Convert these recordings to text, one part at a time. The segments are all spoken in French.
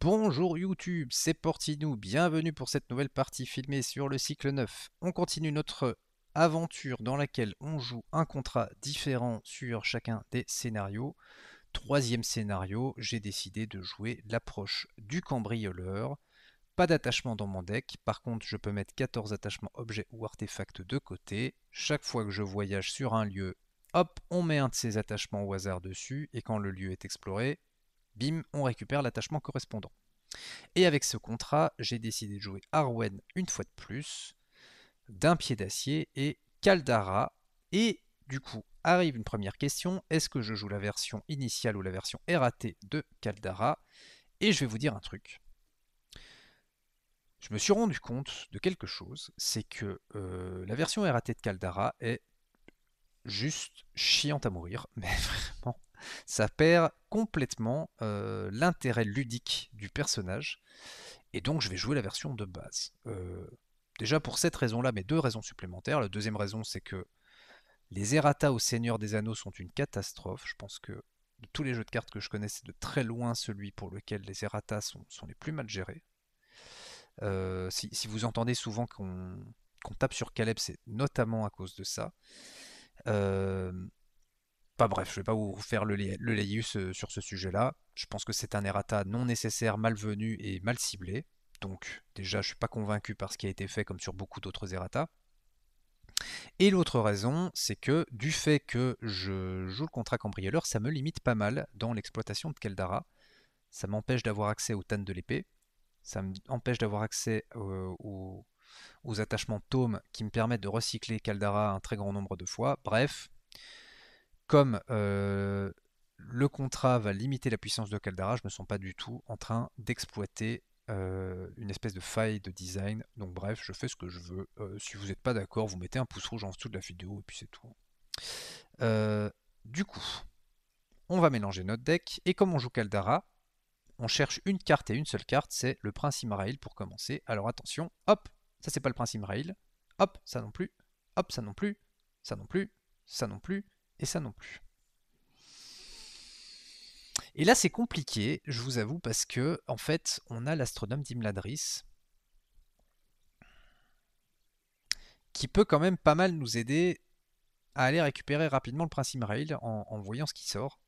Bonjour YouTube, c'est Portinou, bienvenue pour cette nouvelle partie filmée sur le cycle 9. On continue notre aventure dans laquelle on joue un contrat différent sur chacun des scénarios. Troisième scénario, j'ai décidé de jouer l'approche du cambrioleur. Pas d'attachement dans mon deck, par contre je peux mettre 14 attachements objets ou artefacts de côté. Chaque fois que je voyage sur un lieu, hop, on met un de ces attachements au hasard dessus, et quand le lieu est exploré, bim, on récupère l'attachement correspondant. Et avec ce contrat, j'ai décidé de jouer Arwen une fois de plus, d'un pied d'acier et Caldara. Et du coup, arrive une première question, est-ce que je joue la version initiale ou la version erratée de Caldara? Et je vais vous dire un truc. Je me suis rendu compte de quelque chose, c'est que la version erratée de Caldara est juste chiante à mourir, mais vraiment, ça perd complètement l'intérêt ludique du personnage. Et donc je vais jouer la version de base. Déjà pour cette raison-là, mais deux raisons supplémentaires. La deuxième raison, c'est que les errata au Seigneur des Anneaux sont une catastrophe. Je pense que de tous les jeux de cartes que je connais, c'est de très loin celui pour lequel les errata sont les plus mal gérés. Si vous entendez souvent qu'on tape sur Caleb, c'est notamment à cause de ça. Euh, Pas bref, je ne vais pas vous faire le laïus sur ce sujet-là. Je pense que c'est un errata non nécessaire, malvenu et mal ciblé. Donc déjà, je ne suis pas convaincu par ce qui a été fait comme sur beaucoup d'autres errata. Et l'autre raison, c'est que du fait que je joue le contrat cambrioleur, ça me limite pas mal dans l'exploitation de Keldara. Ça m'empêche d'avoir accès au Tan de l'épée. Ça m'empêche d'avoir accès aux attachements Tome qui me permettent de recycler Caldara un très grand nombre de fois. Bref, comme le contrat va limiter la puissance de Caldara, je ne me sens pas du tout en train d'exploiter une espèce de faille de design. Donc bref, je fais ce que je veux. Si vous n'êtes pas d'accord, vous mettez un pouce rouge en dessous de la vidéo et puis c'est tout. Euh, du coup, on va mélanger notre deck et comme on joue Caldara, on cherche une carte et une seule carte, c'est le Prince Imrail pour commencer. Alors attention, hop, ça c'est pas le Prince Imrail, hop, ça non plus, hop, ça non plus, ça non plus, ça non plus, et ça non plus. Et là, c'est compliqué, je vous avoue, parce que en fait, on a l'astronome d'Imladris qui peut quand même pas mal nous aider à aller récupérer rapidement le Prince Imrail en voyant ce qui sort.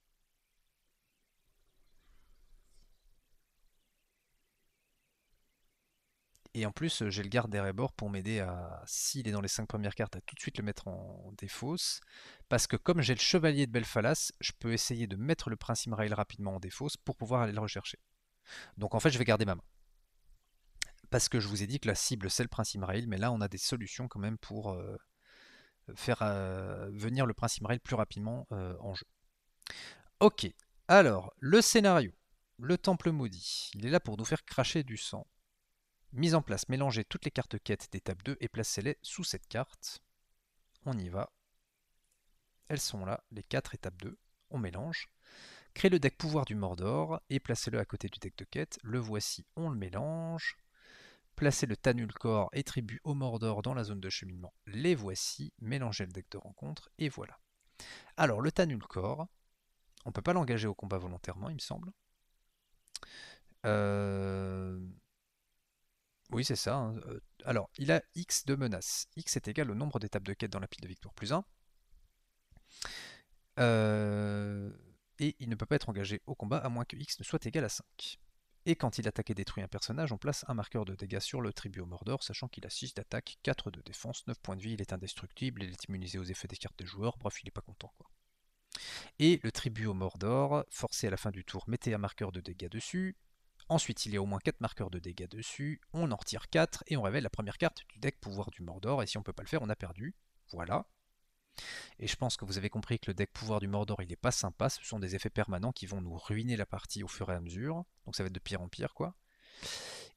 Et en plus, j'ai le garde d'Erebor pour m'aider à, s'il est dans les 5 premières cartes, à tout de suite le mettre en défausse. Parce que comme j'ai le chevalier de Belfalas, je peux essayer de mettre le Prince Imrail rapidement en défausse pour pouvoir aller le rechercher. Donc en fait, je vais garder ma main. Parce que je vous ai dit que la cible c'est le Prince Imrail, mais là on a des solutions quand même pour faire venir le Prince Imrail plus rapidement en jeu. Ok, alors le scénario. Le Temple Maudit, il est là pour nous faire cracher du sang. Mise en place, mélangez toutes les cartes quêtes d'étape 2 et placez-les sous cette carte. On y va. Elles sont là, les 4 étapes 2. On mélange. Créez le deck pouvoir du Mordor et placez-le à côté du deck de quête. Le voici, on le mélange. Placez le Tanulkor et tribut au Mordor dans la zone de cheminement. Les voici. Mélangez le deck de rencontre et voilà. Alors le Tanulkor, on ne peut pas l'engager au combat volontairement, il me semble. Euh, Oui, c'est ça, hein. Alors, il a X de menaces. X est égal au nombre d'étapes de quête dans la pile de victoire plus 1. Euh, Et il ne peut pas être engagé au combat à moins que X ne soit égal à 5. Et quand il attaque et détruit un personnage, on place un marqueur de dégâts sur le tribut au Mordor, sachant qu'il a 6 d'attaque, 4 de défense, 9 points de vie, il est indestructible, il est immunisé aux effets des cartes des joueurs, bref, il est pas content quoi. Et le tribut au Mordor, forcé à la fin du tour, mettez un marqueur de dégâts dessus. Ensuite, il y a au moins 4 marqueurs de dégâts dessus. On en retire 4 et on révèle la première carte du deck pouvoir du Mordor. Et si on ne peut pas le faire, on a perdu. Voilà. Et je pense que vous avez compris que le deck pouvoir du Mordor, il n'est pas sympa. Ce sont des effets permanents qui vont nous ruiner la partie au fur et à mesure. Donc ça va être de pire en pire, quoi.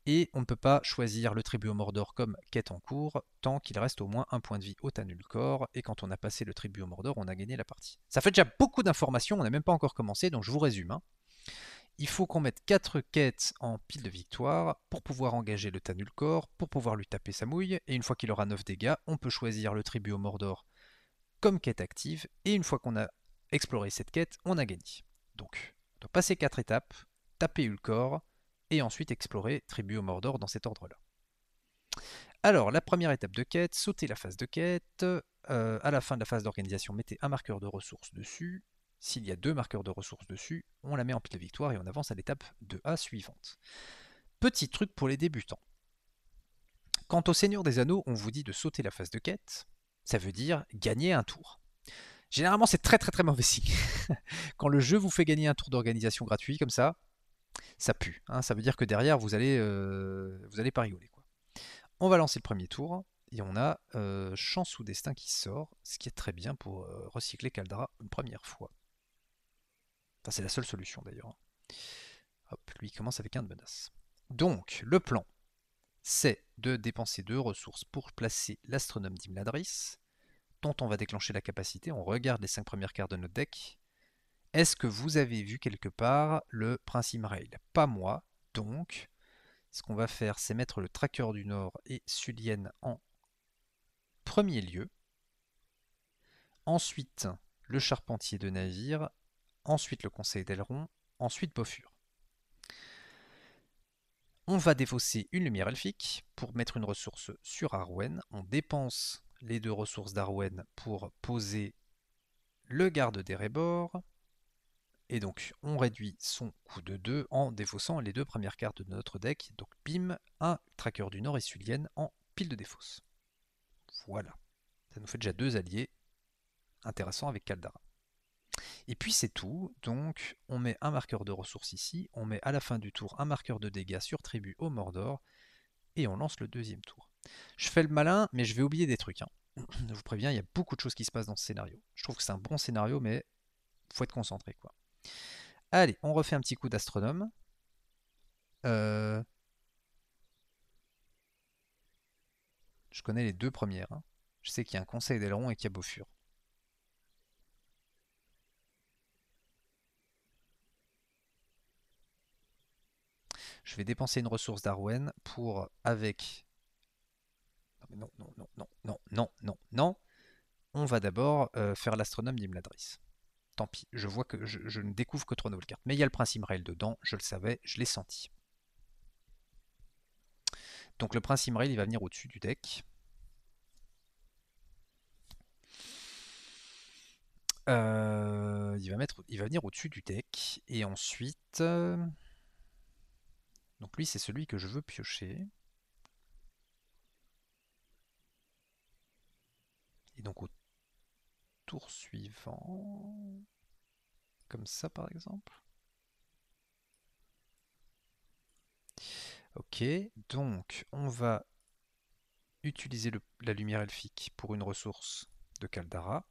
Et on ne peut pas choisir le tribut au Mordor comme quête en cours tant qu'il reste au moins un point de vie au Tanulkor. Et quand on a passé le tribut au Mordor, on a gagné la partie. Ça fait déjà beaucoup d'informations, on n'a même pas encore commencé, donc je vous résume, hein. Il faut qu'on mette 4 quêtes en pile de victoire pour pouvoir engager le Tanulkor, pour pouvoir lui taper sa mouille, et une fois qu'il aura 9 dégâts, on peut choisir le tribut au Mordor comme quête active, et une fois qu'on a exploré cette quête, on a gagné. Donc, on doit passer 4 étapes, taper Ulcor, et ensuite explorer tribu au Mordor dans cet ordre-là. Alors, la première étape de quête, sauter la phase de quête. À la fin de la phase d'organisation, mettez un marqueur de ressources dessus. S'il y a 2 marqueurs de ressources dessus, on la met en pile de victoire et on avance à l'étape 2A suivante. Petit truc pour les débutants. Quant au Seigneur des Anneaux, on vous dit de sauter la phase de quête. Ça veut dire gagner un tour. Généralement, c'est très très très mauvais signe. Quand le jeu vous fait gagner un tour d'organisation gratuit comme ça pue. Hein. Ça veut dire que derrière, vous allez pas rigoler, quoi. On va lancer le premier tour et on a Chance ou Destin qui sort, ce qui est très bien pour recycler Caldara une première fois. Enfin, c'est la seule solution d'ailleurs. Hein. Hop, lui il commence avec un de menace. Donc, le plan, c'est de dépenser 2 ressources pour placer l'astronome d'Imladris, dont on va déclencher la capacité. On regarde les 5 premières cartes de notre deck. Est-ce que vous avez vu quelque part le Prince Imrail? Pas moi, donc ce qu'on va faire, c'est mettre le Tracker du Nord et Sulienne en premier lieu. Ensuite, le Charpentier de Navire. Ensuite, le Conseil d'Aileron. Ensuite, Bofur. On va défausser une lumière elfique pour mettre une ressource sur Arwen. On dépense les 2 ressources d'Arwen pour poser le garde d'Erebor. Et donc, on réduit son coût de 2 en défaussant les 2 premières cartes de notre deck. Donc, bim, un Tracker du Nord et Sulienne en pile de défausse. Voilà. Ça nous fait déjà 2 alliés intéressants avec Caldara. Et puis c'est tout, donc on met un marqueur de ressources ici, on met à la fin du tour un marqueur de dégâts sur tribu au Mordor, et on lance le deuxième tour. Je fais le malin, mais je vais oublier des trucs. Hein. Je vous préviens, il y a beaucoup de choses qui se passent dans ce scénario. Je trouve que c'est un bon scénario, mais faut être concentré, quoi. Allez, on refait un petit coup d'astronome. Je connais les 2 premières. Hein. Je sais qu'il y a un conseil d'aileron et qu'il y a Bofur. Je vais dépenser une ressource d'Arwen pour avec. Non, non, non, non, non, non, non, non. On va d'abord faire l'astronome d'Imladris. Tant pis, je vois que je ne découvre que 3 nouvelles cartes. Mais il y a le Prince Imrail dedans, je le savais, je l'ai senti. Donc le Prince Imrail, il va venir au-dessus du deck. Il va venir au-dessus du deck. Et ensuite... donc lui, c'est celui que je veux piocher. Et donc au tour suivant... Comme ça, par exemple. Ok, donc on va utiliser la lumière elfique pour une ressource de Caldara.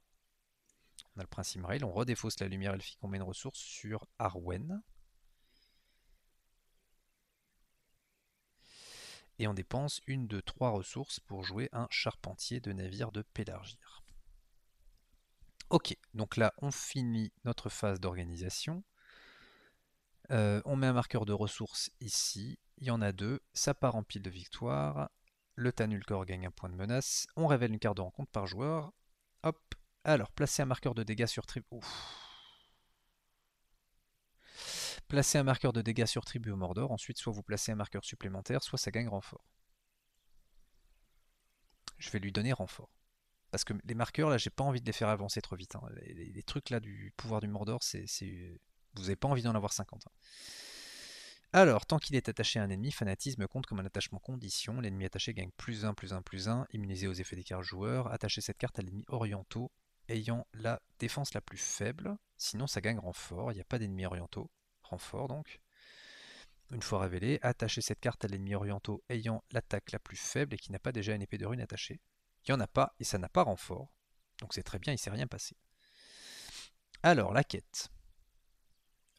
On a le Prince Imrail, on redéfausse la lumière elfique, on met une ressource sur Arwen. Et on dépense une de 3 ressources pour jouer un charpentier de navire de Pélargir. Ok, donc là on finit notre phase d'organisation. On met un marqueur de ressources ici, il y en a 2, ça part en pile de victoire. Le Tanulkor gagne un point de menace. On révèle une carte de rencontre par joueur. Hop, alors placez un marqueur de dégâts sur tribu. Placez un marqueur de dégâts sur tribu au Mordor. Ensuite, soit vous placez un marqueur supplémentaire, soit ça gagne renfort. Je vais lui donner renfort. Parce que les marqueurs, là, j'ai pas envie de les faire avancer trop vite. Hein. Les trucs là du pouvoir du Mordor, vous n'avez pas envie d'en avoir 50. Hein. Alors, tant qu'il est attaché à un ennemi, fanatisme compte comme un attachement condition. L'ennemi attaché gagne plus 1, plus 1, plus 1, immunisé aux effets des cartes joueurs. Attachez cette carte à l'ennemi orientaux ayant la défense la plus faible. Sinon, ça gagne renfort. Il n'y a pas d'ennemis orientaux. Renfort donc. Une fois révélé, attachez cette carte à l'ennemi orientaux ayant l'attaque la plus faible et qui n'a pas déjà une épée de rune attachée. Il n'y en a pas et ça n'a pas renfort. Donc c'est très bien, il ne s'est rien passé. Alors, la quête.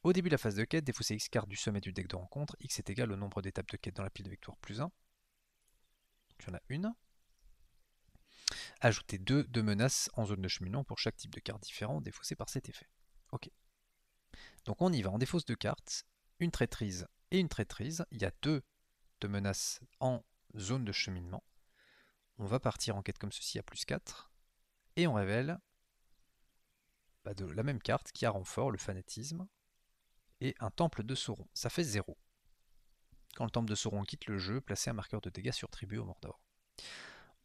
Au début de la phase de quête, défaussez X cartes du sommet du deck de rencontre. X est égal au nombre d'étapes de quête dans la pile de victoire plus 1. Donc il y en a une. Ajoutez 2 de menaces en zone de cheminement pour chaque type de carte différent défaussé par cet effet. Ok. Donc on y va, on défausse 2 cartes, une traîtrise et une traîtrise. Il y a 2 de menaces en zone de cheminement. On va partir en quête comme ceci à plus 4. Et on révèle de la même carte qui a renfort, le fanatisme, et un temple de Sauron. Ça fait 0. Quand le temple de Sauron quitte le jeu, placez un marqueur de dégâts sur tribu au Mordor.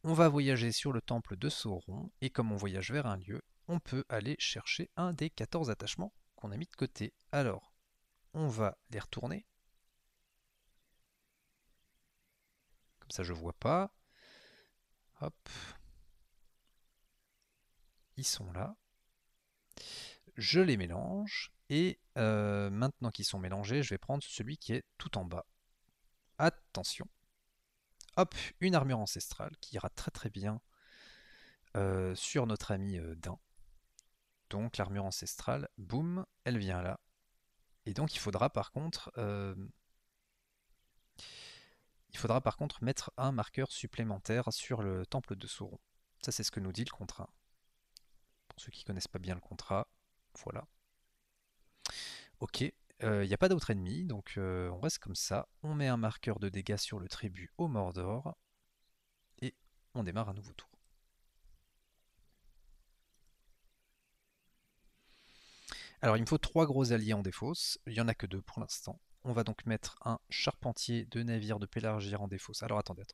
On va voyager sur le temple de Sauron, et comme on voyage vers un lieu, on peut aller chercher un des 14 attachements qu'on a mis de côté. Alors, on va les retourner. Comme ça, je vois pas. Hop. Ils sont là. Je les mélange. Et maintenant qu'ils sont mélangés, je vais prendre celui qui est tout en bas. Attention. Hop, une armure ancestrale qui ira très très bien sur notre ami Dain. Donc l'armure ancestrale, boum, elle vient là. Et donc il faudra par contre mettre un marqueur supplémentaire sur le temple de Sauron. Ça c'est ce que nous dit le contrat. Pour ceux qui ne connaissent pas bien le contrat, voilà. Ok, il n'y a pas d'autre ennemi, donc on reste comme ça. On met un marqueur de dégâts sur le tribut au Mordor. Et on démarre un nouveau tour. Alors il me faut 3 gros alliés en défausse, il n'y en a que 2 pour l'instant. On va donc mettre un charpentier de navire de Pélargir en défausse. Alors attendez.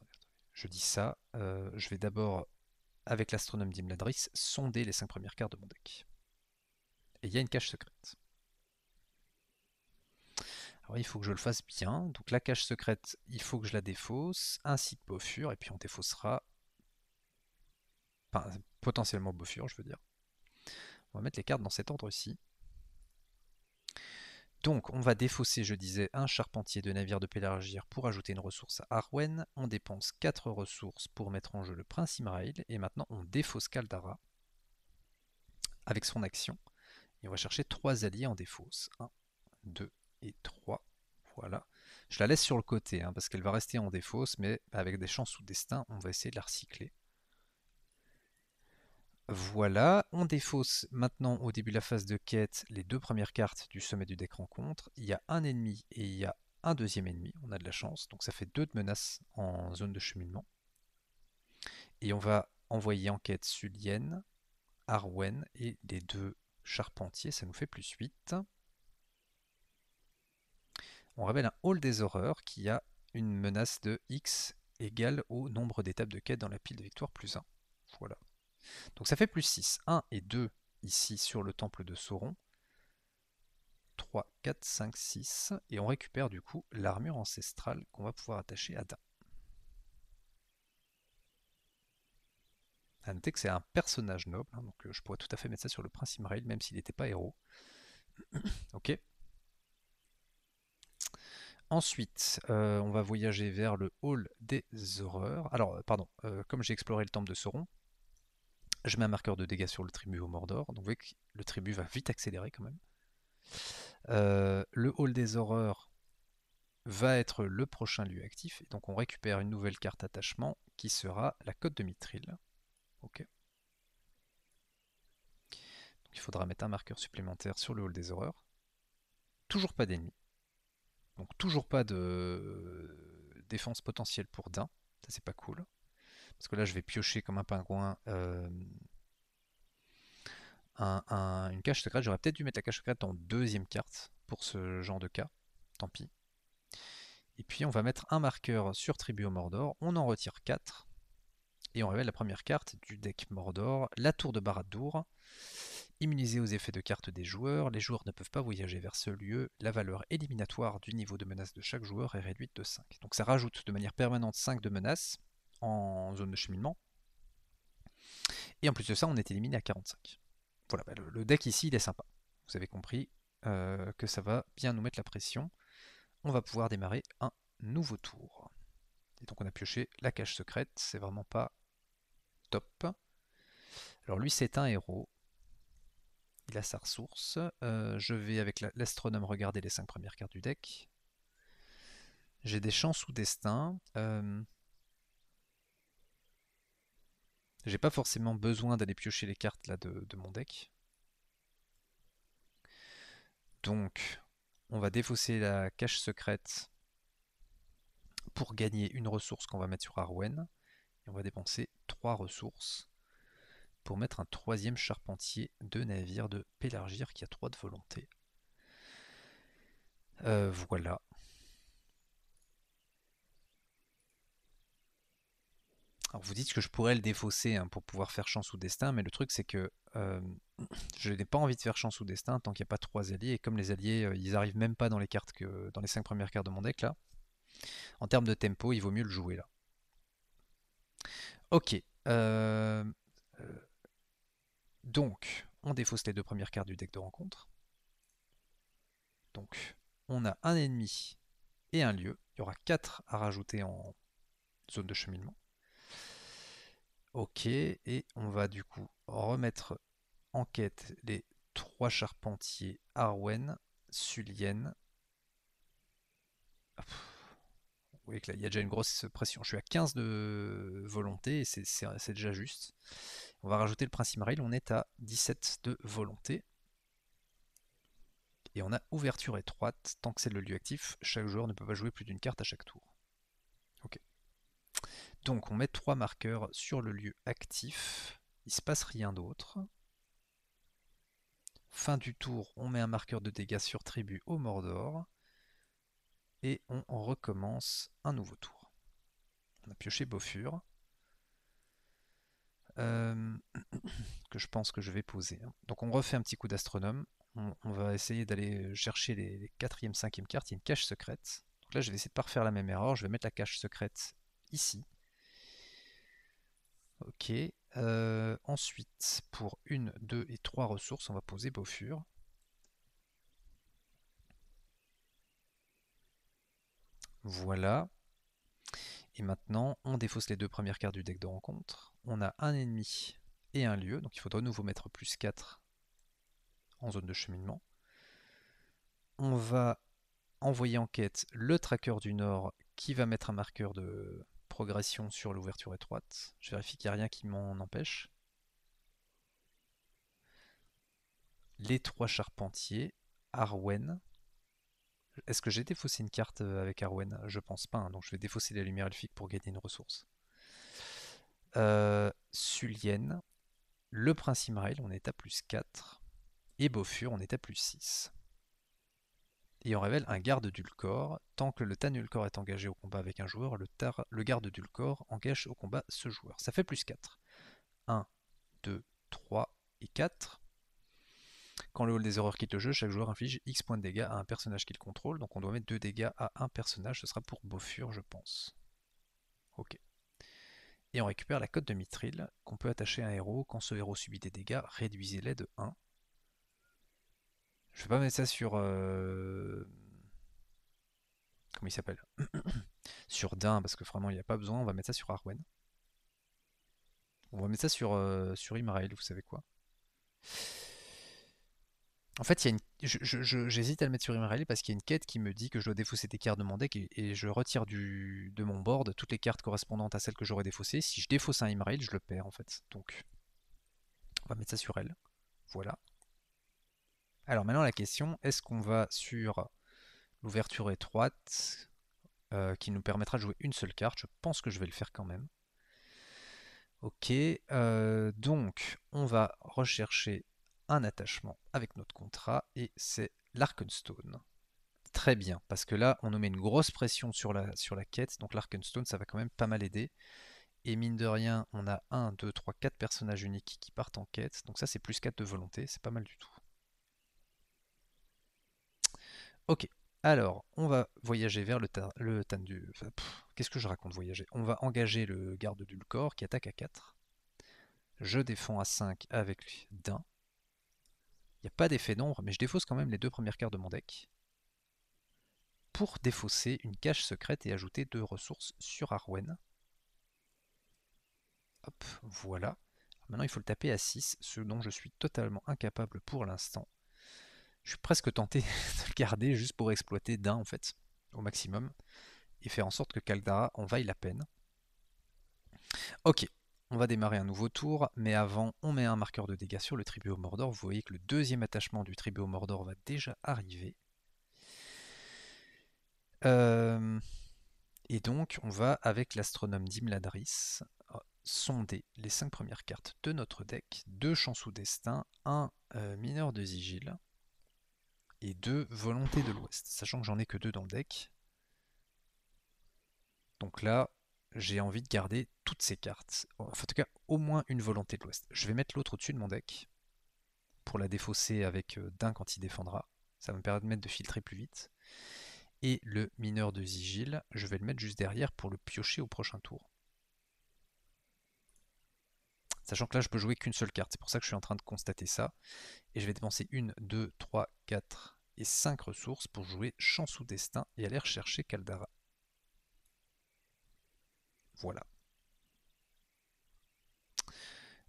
Je dis ça, je vais d'abord, avec l'astronome d'Imladris, sonder les 5 premières cartes de mon deck. Et il y a une cache secrète. Alors il faut que je le fasse bien. Donc la cache secrète, il faut que je la défausse, ainsi que Bofur, et puis on défaussera... Enfin, potentiellement Bofur, je veux dire. On va mettre les cartes dans cet ordre ici. Donc on va défausser, je disais, un charpentier de navire de Pélargir pour ajouter une ressource à Arwen. On dépense 4 ressources pour mettre en jeu le prince Imrail. Et maintenant on défausse Caldara avec son action. Et on va chercher 3 alliés en défausse. 1, 2 et 3. Voilà. Je la laisse sur le côté hein, parce qu'elle va rester en défausse, mais avec des chances ou destin, on va essayer de la recycler. Voilà, on défausse maintenant au début de la phase de quête les 2 premières cartes du sommet du deck rencontre. Il y a un ennemi et il y a un deuxième ennemi, on a de la chance, donc ça fait 2 de menaces en zone de cheminement. Et on va envoyer en quête Sulienne, Arwen et les 2 charpentiers, ça nous fait plus 8. On révèle un Hall des Horreurs qui a une menace de X égale au nombre d'étapes de quête dans la pile de victoire plus 1. Voilà. Donc ça fait plus 6. 1 et 2 ici sur le temple de Sauron. 3, 4, 5, 6. Et on récupère du coup l'armure ancestrale qu'on va pouvoir attacher à Dain. À noter que c'est un personnage noble, hein, donc je pourrais tout à fait mettre ça sur le prince Imrail, même s'il n'était pas héros. Ok. Ensuite, on va voyager vers le hall des horreurs. Alors, pardon, comme j'ai exploré le temple de Sauron, je mets un marqueur de dégâts sur le tribut au Mordor. Donc vous voyez que le tribut va vite accélérer quand même. Le hall des horreurs va être le prochain lieu actif. Et donc on récupère une nouvelle carte attachement qui sera la côte de Mithril. Ok. Donc il faudra mettre un marqueur supplémentaire sur le hall des horreurs. Toujours pas d'ennemis. Donc toujours pas de défense potentielle pour Dain. Ça c'est pas cool. Parce que là je vais piocher comme un pingouin une cache secrète. J'aurais peut-être dû mettre la cache secrète en deuxième carte pour ce genre de cas. Tant pis. Et puis on va mettre un marqueur sur Tribu au Mordor. On en retire 4. Et on révèle la première carte du deck Mordor, la tour de Barad-dûr. Immunisée aux effets de cartes des joueurs, les joueurs ne peuvent pas voyager vers ce lieu. La valeur éliminatoire du niveau de menace de chaque joueur est réduite de 5. Donc ça rajoute de manière permanente 5 de menace en zone de cheminement. Et en plus de ça, on est éliminé à 45. Voilà, le deck ici, il est sympa. Vous avez compris que ça va bien nous mettre la pression. On va pouvoir démarrer un nouveau tour. Et donc on a pioché la cache secrète, c'est vraiment pas top. Alors lui c'est un héros, il a sa ressource. Je vais avec l'astronome regarder les 5 premières cartes du deck. J'ai des chances ou destin. J'ai pas forcément besoin d'aller piocher les cartes là de mon deck. Donc on va défausser la cache secrète pour gagner une ressource qu'on va mettre sur Arwen. Et on va dépenser 3 ressources pour mettre un troisième charpentier de navire de Pélargir qui a 3 de volonté. Voilà. Alors vous dites que je pourrais le défausser hein, pour pouvoir faire chance ou destin, mais le truc c'est que je n'ai pas envie de faire chance ou destin tant qu'il n'y a pas 3 alliés, et comme les alliés ils arrivent même pas dans les cartes que dans les 5 premières cartes de mon deck là, en termes de tempo il vaut mieux le jouer là. Ok. Donc on défausse les 2 premières cartes du deck de rencontre. Donc on a un ennemi et un lieu. Il y aura 4 à rajouter en zone de cheminement. Ok, et on va du coup remettre en quête les 3 charpentiers Arwen, Sulienne. Vous voyez que là, il y a déjà une grosse pression. Je suis à 15 de volonté et c'est déjà juste. On va rajouter le Prince Imrail, on est à 17 de volonté. Et on a ouverture étroite. Tant que c'est le lieu actif, chaque joueur ne peut pas jouer plus d'une carte à chaque tour. Ok. Donc on met 3 marqueurs sur le lieu actif. Il ne se passe rien d'autre. Fin du tour, on met un marqueur de dégâts sur tribu au Mordor. Et on recommence un nouveau tour. On a pioché Bofur. Que je pense que je vais poser. Donc on refait un petit coup d'astronome. On va essayer d'aller chercher les 4e, 5e cartes. Il y a une cache secrète. Donc là, je vais essayer de ne pas refaire la même erreur. Je vais mettre la cache secrète ici. Ok. Ensuite, pour 1, 2 et 3 ressources, on va poser Bofur. Voilà. Et maintenant, on défausse les 2 premières cartes du deck de rencontre. On a un ennemi et un lieu. Donc il faudra de nouveau mettre plus 4 en zone de cheminement. On va envoyer en quête le tracker du Nord qui va mettre un marqueur de progression sur l'ouverture étroite. Je vérifie qu'il n'y a rien qui m'en empêche. Les 3 charpentiers, Arwen. Est-ce que j'ai défaussé une carte avec Arwen? Je pense pas, hein, donc je vais défausser la lumière elfique pour gagner une ressource. Sulienne, le Prince Imrail, on est à plus 4. Et Bofur, on est à plus 6. Et on révèle un garde d'Ulcor. Tant que le Tanulcor est engagé au combat avec un joueur, le garde d'Ulcor engage au combat ce joueur. Ça fait plus 4. 1, 2, 3 et 4. Quand le hall des horreurs quitte le jeu, chaque joueur inflige X points de dégâts à un personnage qu'il contrôle. Donc on doit mettre 2 dégâts à un personnage. Ce sera pour Bofur, je pense. Ok. Et on récupère la cote de Mithril qu'on peut attacher à un héros. Quand ce héros subit des dégâts, réduisez-les de 1. Je vais pas mettre ça sur... comment il s'appelle? Sur Dain, parce que vraiment il n'y a pas besoin. On va mettre ça sur Arwen. On va mettre ça sur Imrail, vous savez quoi? En fait, il y a j'hésite à le mettre sur Imrail parce qu'il y a une quête qui me dit que je dois défausser des cartes de mon deck et je retire de mon board toutes les cartes correspondantes à celles que j'aurais défaussées. Si je défausse un Imrail, je le perds en fait. Donc, on va mettre ça sur elle. Voilà. Alors maintenant, la question, est-ce qu'on va sur l'ouverture étroite qui nous permettra de jouer une seule carte? Je pense que je vais le faire quand même. Ok, donc on va rechercher un attachement avec notre contrat et c'est l'Arkenstone. Très bien, parce que là on nous met une grosse pression sur la quête, donc l'Arkenstone ça va quand même pas mal aider. Et mine de rien, on a 1, 2, 3, 4 personnages uniques qui partent en quête, donc ça c'est plus 4 de volonté, c'est pas mal du tout. Ok, alors on va voyager vers le Tan du... enfin, qu'est-ce que je raconte voyager? On va engager le garde d'Ulcor qui attaque à 4. Je défends à 5 avec Dain. Il n'y a pas d'effet d'ombre, mais je défausse quand même les 2 premières cartes de mon deck pour défausser une cache secrète et ajouter 2 ressources sur Arwen. Hop, voilà. Maintenant, il faut le taper à 6, ce dont je suis totalement incapable pour l'instant. Je suis presque tenté de le garder juste pour exploiter Dain, en fait, au maximum, et faire en sorte que Caldara en vaille la peine. Ok, on va démarrer un nouveau tour, mais avant, on met un marqueur de dégâts sur le tribut au Mordor. Vous voyez que le 2e attachement du tribut au Mordor va déjà arriver. Et donc, on va, avec l'astronome d'Imladris, sonder les 5 premières cartes de notre deck. 2 chances ou destin, 1 mineur de Sigil et 2 volonté de l'Ouest. Sachant que j'en ai que 2 dans le deck. Donc là, j'ai envie de garder toutes ces cartes. Enfin, en tout cas, au moins une volonté de l'Ouest. Je vais mettre l'autre au-dessus de mon deck pour la défausser avec Dain quand il défendra. Ça va me permettre de filtrer plus vite. Et le mineur de Sigil, je vais le mettre juste derrière pour le piocher au prochain tour. Sachant que là, je peux jouer qu'une seule carte. C'est pour ça que je suis en train de constater ça. Et je vais dépenser 1, 2, 3, 4 et 5 ressources pour jouer Chance ou Destin et aller rechercher Caldara. Voilà.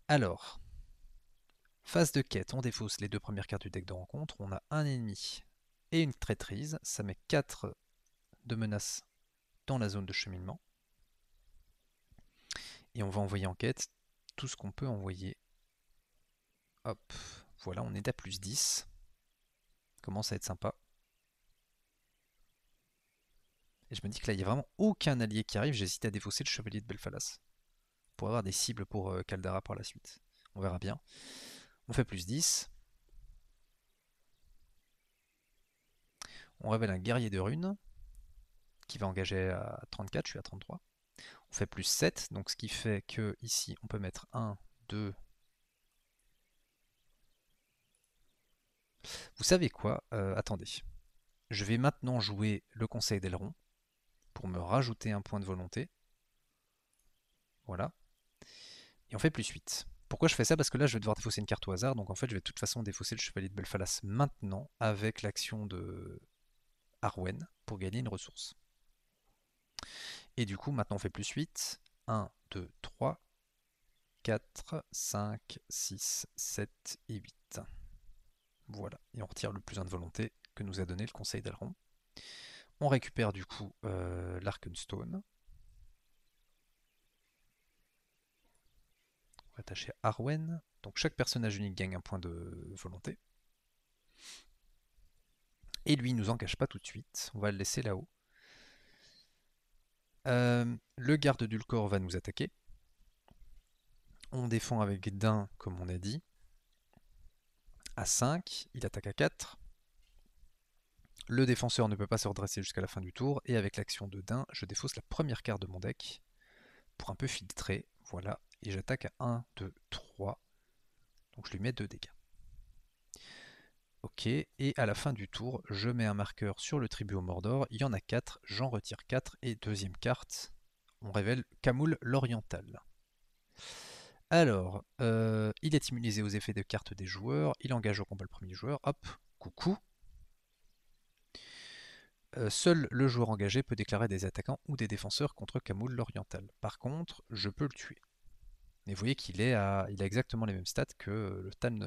Alors, phase de quête, on défausse les deux premières cartes du deck de rencontre. On a un ennemi et une traîtrise. Ça met 4 de menaces dans la zone de cheminement. Et on va envoyer en quête tout ce qu'on peut envoyer. Hop, voilà, on est à plus 10. Commence à être sympa. Et je me dis que là, il n'y a vraiment aucun allié qui arrive. J'hésite à défausser le chevalier de Belfalas pour avoir des cibles pour Caldara par la suite. On verra bien. On fait plus 10. On révèle un guerrier de runes qui va engager à 34, je suis à 33. On fait plus 7, donc ce qui fait que ici on peut mettre 1, 2. Vous savez quoi attendez. Je vais maintenant jouer le conseil d'Aileron pour me rajouter un point de volonté. Voilà. Et on fait plus 8. Pourquoi je fais ça? Parce que là je vais devoir défausser une carte au hasard, donc en fait je vais de toute façon défausser le chevalier de Belfalas maintenant avec l'action de Arwen pour gagner une ressource. Et du coup maintenant on fait plus 8. 1, 2, 3, 4, 5, 6, 7 et 8. Voilà, et on retire le plus 1 de volonté que nous a donné le conseil d'Aileron. On récupère du coup l'Arkenstone. On va attacher Arwen. Donc chaque personnage unique gagne un point de volonté. Et lui, il nous engage pas tout de suite. On va le laisser là-haut. Le garde d'Ulcor va nous attaquer. On défend avec Dain, comme on a dit. À 5, il attaque à 4. Le défenseur ne peut pas se redresser jusqu'à la fin du tour. Et avec l'action de Dain, je défausse la première carte de mon deck pour un peu filtrer. Voilà. Et j'attaque à 1, 2, 3. Donc je lui mets 2 dégâts. Ok, et à la fin du tour, je mets un marqueur sur le tribut au Mordor. Il y en a 4, j'en retire 4. Et deuxième carte, on révèle Khamûl l'Oriental. Alors, il est immunisé aux effets de cartes des joueurs. Il engage au combat le premier joueur. Hop, coucou. Seul le joueur engagé peut déclarer des attaquants ou des défenseurs contre Khamûl l'Oriental. Par contre, je peux le tuer. Mais vous voyez qu'il il a exactement les mêmes stats que le Tan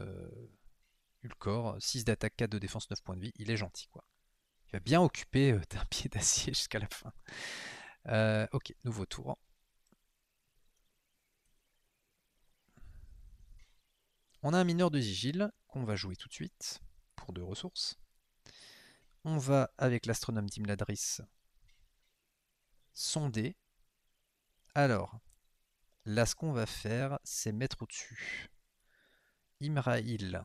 Ulcor. 6 d'attaque, 4 de défense, 9 points de vie. Il est gentil, quoi. Il va bien occuper d'un pied d'acier jusqu'à la fin. Ok, nouveau tour. On a un mineur de sigil qu'on va jouer tout de suite pour 2 ressources. On va, avec l'astronome d'Imladris, sonder. Alors, là, ce qu'on va faire, c'est mettre au-dessus Imraïl.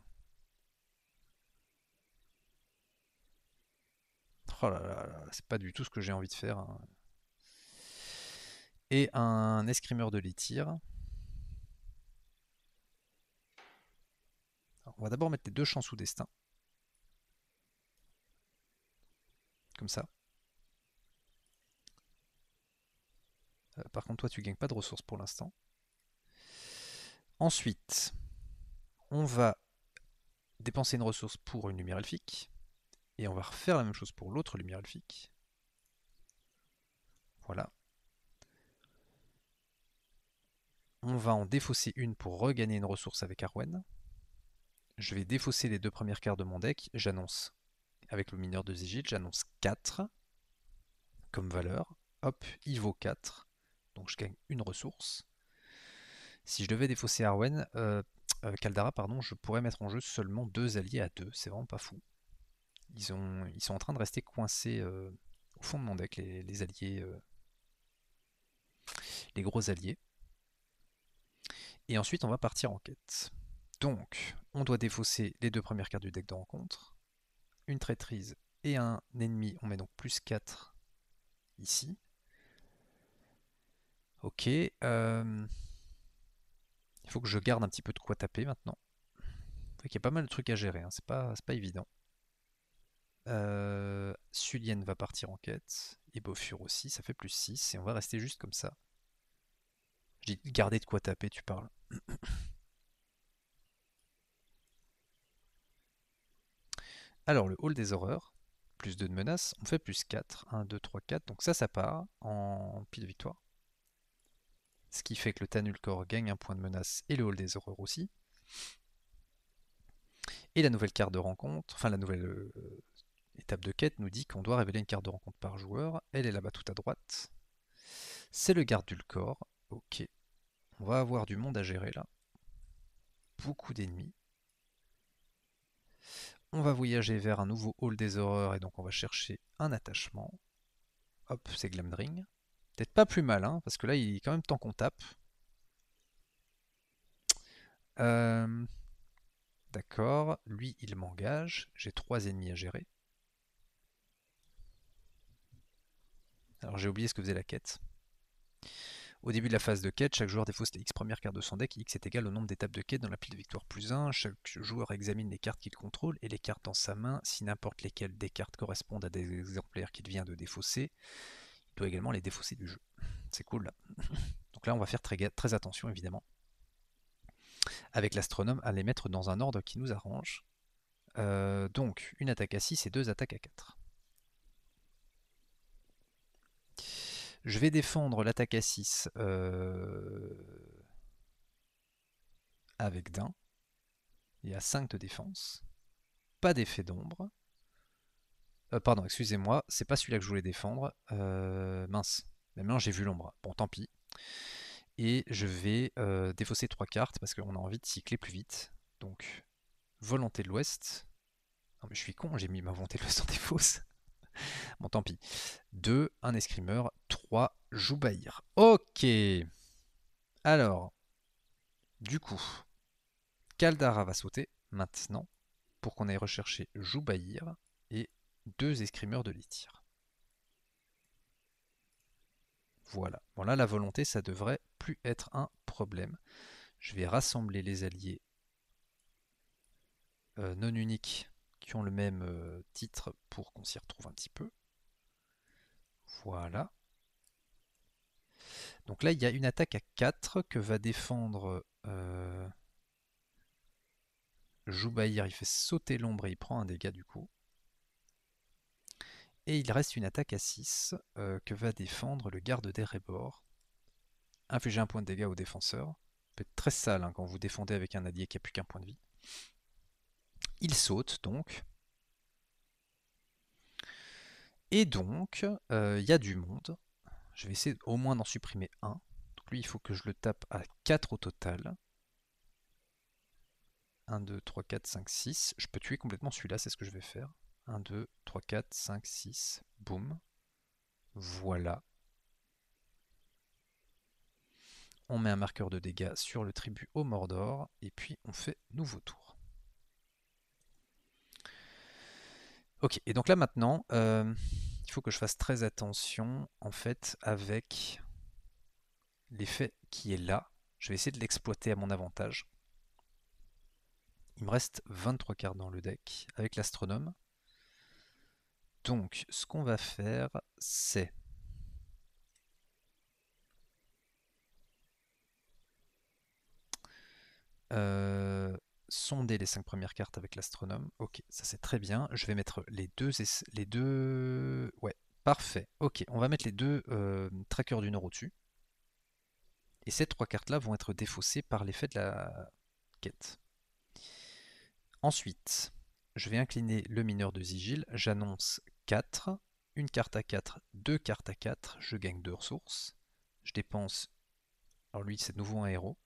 Oh là là là, c'est pas du tout ce que j'ai envie de faire, hein. Et un escrimeur de l'étire. On va d'abord mettre les 2 champs sous destin. Comme ça. Par contre, toi, tu gagnes pas de ressources pour l'instant. Ensuite, on va dépenser une ressource pour une lumière elfique. Et on va refaire la même chose pour l'autre lumière elfique. Voilà. On va en défausser une pour regagner une ressource avec Arwen. Je vais défausser les 2 premières cartes de mon deck. J'annonce, avec le mineur de Sigil, j'annonce 4 comme valeur. Hop, il vaut 4. Donc je gagne une ressource. Si je devais défausser Caldara, pardon, je pourrais mettre en jeu seulement 2 alliés à 2. C'est vraiment pas fou. Ils sont en train de rester coincés au fond de mon deck, les alliés, les gros alliés. Et ensuite, on va partir en quête. Donc, on doit défausser les 2 premières cartes du deck de rencontre. Une traîtrise et un ennemi. On met donc plus 4 ici. Ok. Il faut que je garde un petit peu de quoi taper maintenant. Il y a pas mal de trucs à gérer, hein. C'est pas évident. Sulienne va partir en quête. Et Bofur aussi, ça fait plus 6. Et on va rester juste comme ça. Je dis garder de quoi taper, tu parles. Alors, le hall des horreurs, plus 2 de menace, on fait plus 4. 1, 2, 3, 4. Donc ça part en pile de victoire. Ce qui fait que le Tanulkor gagne un point de menace et le hall des horreurs aussi. Et la nouvelle carte de rencontre, enfin la nouvelle étape de quête nous dit qu'on doit révéler une carte de rencontre par joueur. Elle est là-bas tout à droite. C'est le garde Dulcor. Ok. On va avoir du monde à gérer là. Beaucoup d'ennemis. On va voyager vers un nouveau hall des horreurs et donc on va chercher un attachement. Hop, c'est Glamdring. Peut-être pas plus mal, hein, parce que là il est quand même temps qu'on tape. Euh, D'accord, lui il m'engage. J'ai 3 ennemis à gérer. Alors j'ai oublié ce que faisait la quête. Au début de la phase de quête, chaque joueur défausse les X premières cartes de son deck. X est égal au nombre d'étapes de quête dans la pile de victoire plus 1. Chaque joueur examine les cartes qu'il contrôle et les cartes dans sa main. Si n'importe lesquelles des cartes correspondent à des exemplaires qu'il vient de défausser, il doit également les défausser du jeu. C'est cool là. Donc là, on va faire très attention évidemment. Avec l'astronome, à les mettre dans un ordre qui nous arrange. Donc, une attaque à 6 et 2 attaques à 4. Je vais défendre l'attaque à 6 avec Dain. Il y a 5 de défense. Pas d'effet d'ombre. Pardon, excusez-moi, c'est pas celui-là que je voulais défendre. Mince. Maintenant j'ai vu l'ombre. Bon, tant pis. Et je vais défausser 3 cartes parce qu'on a envie de cycler plus vite. Donc, volonté de l'ouest. Non mais je suis con, j'ai mis ma volonté de l'ouest en défausse. Bon, tant pis. 2, un escrimeur. 3, Joubaïr. Ok. Alors, du coup, Caldara va sauter maintenant pour qu'on aille rechercher Joubaïr et 2 escrimeurs de l'Ithir. Voilà. Bon là, la volonté, ça devrait plus être un problème. Je vais rassembler les alliés non uniques qui ont le même titre pour qu'on s'y retrouve un petit peu. Voilà. Donc là, il y a une attaque à 4 que va défendre Joubaïr. Il fait sauter l'ombre et il prend un dégât du coup. Et il reste une attaque à 6 que va défendre le garde d'Erebor. Infliger un point de dégâts au défenseur. Ça peut être très sale hein, quand vous défendez avec un allié qui n'a plus qu'un point de vie. Il saute donc. Et donc, il y a du monde. Je vais essayer au moins d'en supprimer un. Donc lui, il faut que je le tape à 4 au total. 1, 2, 3, 4, 5, 6. Je peux tuer complètement celui-là, c'est ce que je vais faire. 1, 2, 3, 4, 5, 6. Boum. Voilà. On met un marqueur de dégâts sur le tribut au Mordor. Et puis on fait nouveau tour. Ok, et donc là maintenant, il faut que je fasse très attention en fait avec l'effet qui est là. Je vais essayer de l'exploiter à mon avantage. Il me reste 23 cartes dans le deck avec l'astronome. Donc ce qu'on va faire, c'est sonder les 5 premières cartes avec l'astronome. Ok, ça c'est très bien. Je vais mettre les deux... Ouais, parfait. Ok, on va mettre les deux trackers du Nord au-dessus. Et ces 3 cartes-là vont être défaussées par l'effet de la quête. Ensuite, je vais incliner le mineur de Sigil. J'annonce 4. Une carte à 4, 2 cartes à 4. Je gagne 2 ressources. Je dépense... Alors lui, c'est de nouveau un héros.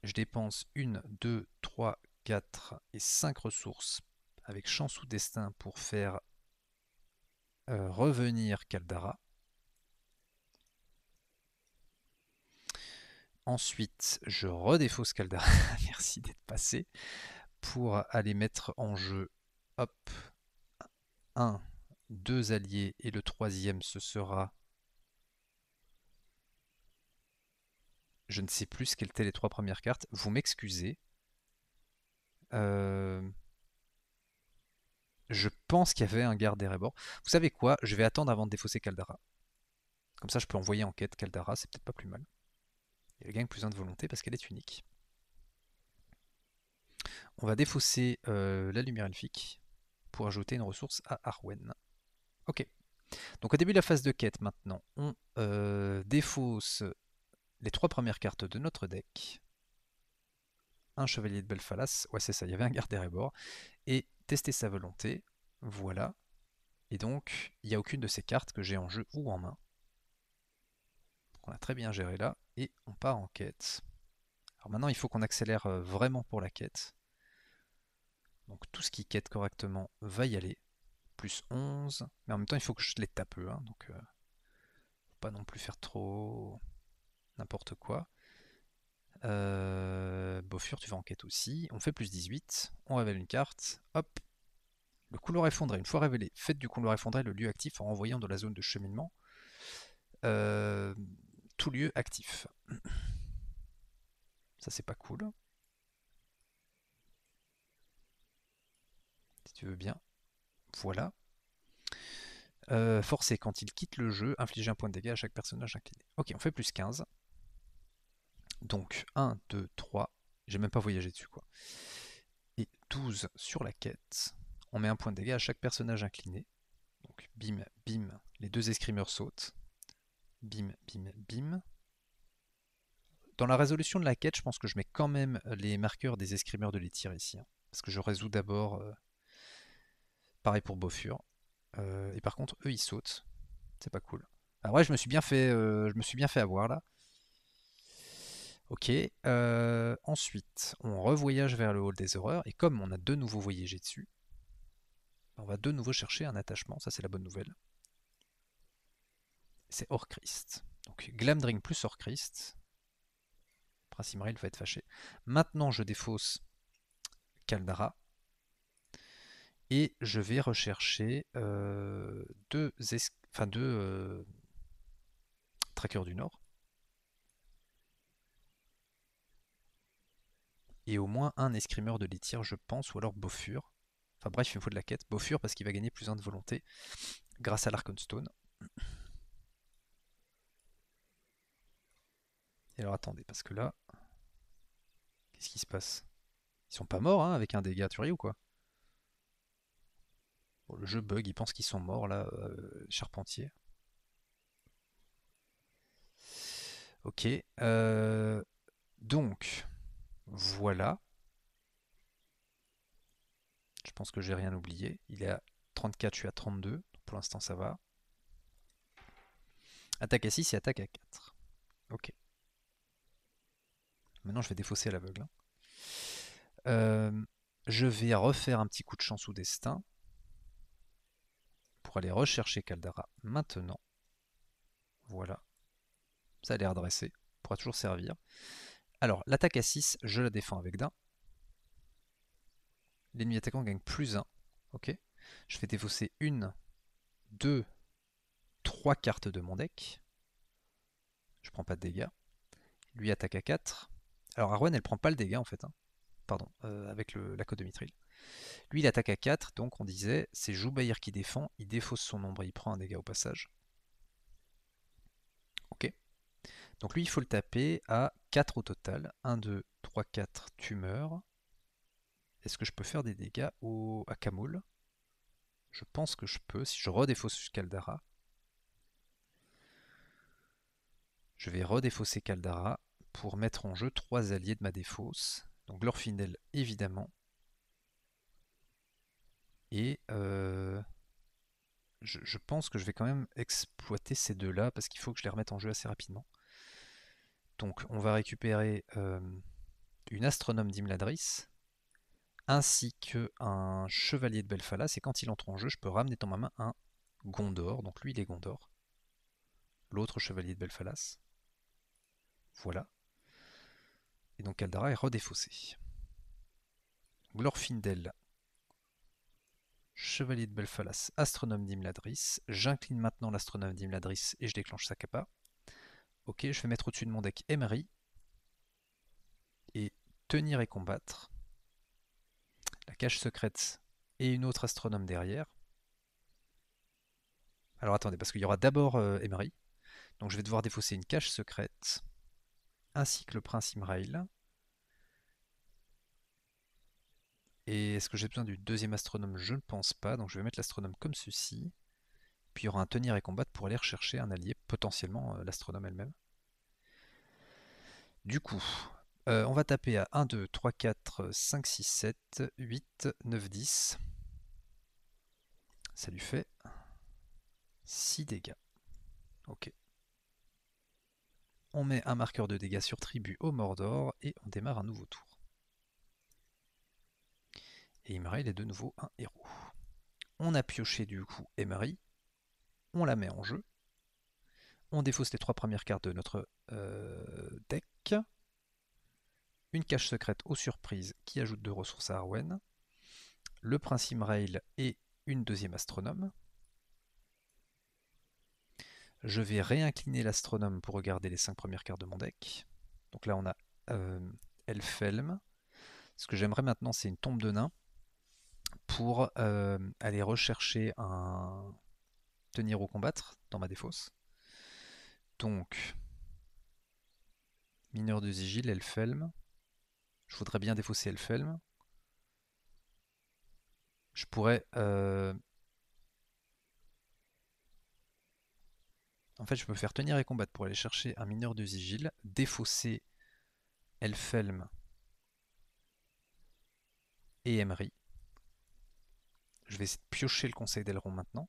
Je dépense 1, 2, 3, 4 et 5 ressources avec chance ou destin pour faire revenir Caldara. Ensuite, je redéfausse Caldara, merci d'être passé, pour aller mettre en jeu, hop, 1, 2 alliés et le troisième ce sera Je ne sais plus ce qu'étaient les 3 premières cartes. Vous m'excusez. Euh, Je pense qu'il y avait un garde Erebor. Vous savez quoi? Je vais attendre avant de défausser Caldara. Comme ça, je peux envoyer en quête Caldara, c'est peut-être pas plus mal. Et elle gagne plus 1 de volonté parce qu'elle est unique. On va défausser la lumière elfique pour ajouter une ressource à Arwen. Ok. Donc au début de la phase de quête maintenant, on défausse les 3 premières cartes de notre deck. Un chevalier de Belfalas, ouais c'est ça, il y avait un garde Erebor. Et tester sa volonté, voilà. Et donc, il n'y a aucune de ces cartes que j'ai en jeu ou en main. On a très bien géré là, et on part en quête. Alors maintenant, il faut qu'on accélère vraiment pour la quête. Donc tout ce qui quête correctement va y aller. Plus 11. Mais en même temps, il faut que je les tape eux. Hein, donc, faut pas non plus faire trop n'importe quoi. Bofur, tu vas en quête aussi. On fait plus 18. On révèle une carte. Hop. Le couloir effondré. Une fois révélé, faites du couloir effondré le lieu actif en renvoyant de la zone de cheminement euh, tout lieu actif. Ça, c'est pas cool. Si tu veux bien. Voilà. Forcé, quand il quitte le jeu, infliger un point de dégâts à chaque personnage incliné. Ok, on fait plus 15. Donc 1, 2, 3. J'ai même pas voyagé dessus quoi. Et 12 sur la quête. On met un point de dégâts à chaque personnage incliné. Donc bim, bim, les 2 escrimeurs sautent. Bim, bim, bim. Dans la résolution de la quête, je pense que je mets quand même les marqueurs des escrimeurs de l'étire ici. Hein, parce que je résous d'abord. Pareil pour Bofur. Et par contre, eux ils sautent. C'est pas cool. Alors ouais, je me suis bien fait avoir là. Ok. Ensuite, on revoyage vers le hall des horreurs. Et comme on a de nouveau voyagé dessus, on va de nouveau chercher un attachement. Ça, c'est la bonne nouvelle. C'est Orchrist. Donc Glamdring plus Orchrist. Prince Imrail va être fâché. Maintenant, je défausse Caldara. Et je vais rechercher deux trackers du Nord. Et au moins un escrimeur de l'étire, je pense, ou alors Bofur. Enfin bref, il me faut de la quête. Bofur parce qu'il va gagner plus 1 de volonté grâce à l'Arkenstone. Et alors attendez, parce que là, qu'est-ce qui se passe? Ils sont pas morts hein, avec un dégât tuerie ou quoi? Bon, le jeu bug, il pense qu'ils sont morts là, Charpentier. Ok. Donc, voilà. Je pense que j'ai rien oublié. Il est à 34, je suis à 32. Donc pour l'instant, ça va. Attaque à 6 et attaque à 4. Ok. Maintenant, je vais défausser à l'aveugle. Hein. Je vais refaire un petit coup de chance au destin pour aller rechercher Caldara maintenant. Voilà. Ça a l'air dressé. Pourra toujours servir. Alors, l'attaque à 6, je la défends avec d'un. L'ennemi attaquant gagne plus 1. Ok. Je vais défausser 1, 2, 3 cartes de mon deck. Je prends pas de dégâts. Lui attaque à 4. Alors Arwen, elle prend pas le dégât en fait. Hein. Pardon, avec la côte de Mithril. Lui, il attaque à 4, donc on disait, c'est Joubaïr qui défend, il défausse son ombre et il prend un dégât au passage. Ok. Donc lui, il faut le taper à 4 au total. 1, 2, 3, 4, tu meurs. Est-ce que je peux faire des dégâts à Kamoul? Je pense que je peux, si je redéfausse Caldara. Je vais redéfausser Caldara pour mettre en jeu 3 alliés de ma défausse. Donc Glorfindel, évidemment. Et je pense que je vais quand même exploiter ces deux-là parce qu'il faut que je les remette en jeu assez rapidement. Donc on va récupérer une astronome d'Imladris ainsi qu'un chevalier de Belfalas. Et quand il entre en jeu, je peux ramener dans ma main un Gondor. Donc lui, il est Gondor. L'autre chevalier de Belfalas. Voilà. Et donc Caldara est redéfaussé. Glorfindel, chevalier de Belfalas, astronome d'Imladris. J'incline maintenant l'astronome d'Imladris et je déclenche sa capa. Ok, je vais mettre au-dessus de mon deck Emery. tenir et combattre. La cache secrète et une autre astronome derrière. Alors attendez, parce qu'il y aura d'abord Emery. Donc je vais devoir défausser une cache secrète, ainsi que le prince Imrail. Et est-ce que j'ai besoin du deuxième astronome? Je ne pense pas, donc je vais mettre l'astronome comme ceci. Puis il y aura un tenir et combattre pour aller rechercher un allié, potentiellement l'astronome elle-même. Du coup, on va taper à 1, 2, 3, 4, 5, 6, 7, 8, 9, 10. Ça lui fait 6 dégâts. Ok. On met un marqueur de dégâts sur tribu au Mordor et on démarre un nouveau tour. Et Imrail est de nouveau un héros. On a pioché du coup Emery, on la met en jeu. On défausse les 3 premières cartes de notre deck. Une cache secrète aux surprises qui ajoute 2 ressources à Arwen. Le prince Imrail et une deuxième astronome. Je vais réincliner l'astronome pour regarder les 5 premières cartes de mon deck. Donc là on a Elfelm. Ce que j'aimerais maintenant c'est une tombe de nain pour aller rechercher un tenir ou combattre dans ma défausse. Donc mineur de Sigil, Elfelm. Je voudrais bien défausser Elfelm. Je pourrais... En fait, je peux faire tenir et combattre pour aller chercher un mineur de Sigil, défausser Elfelm et Emery. Je vais essayer de piocher le conseil d'Elrond maintenant.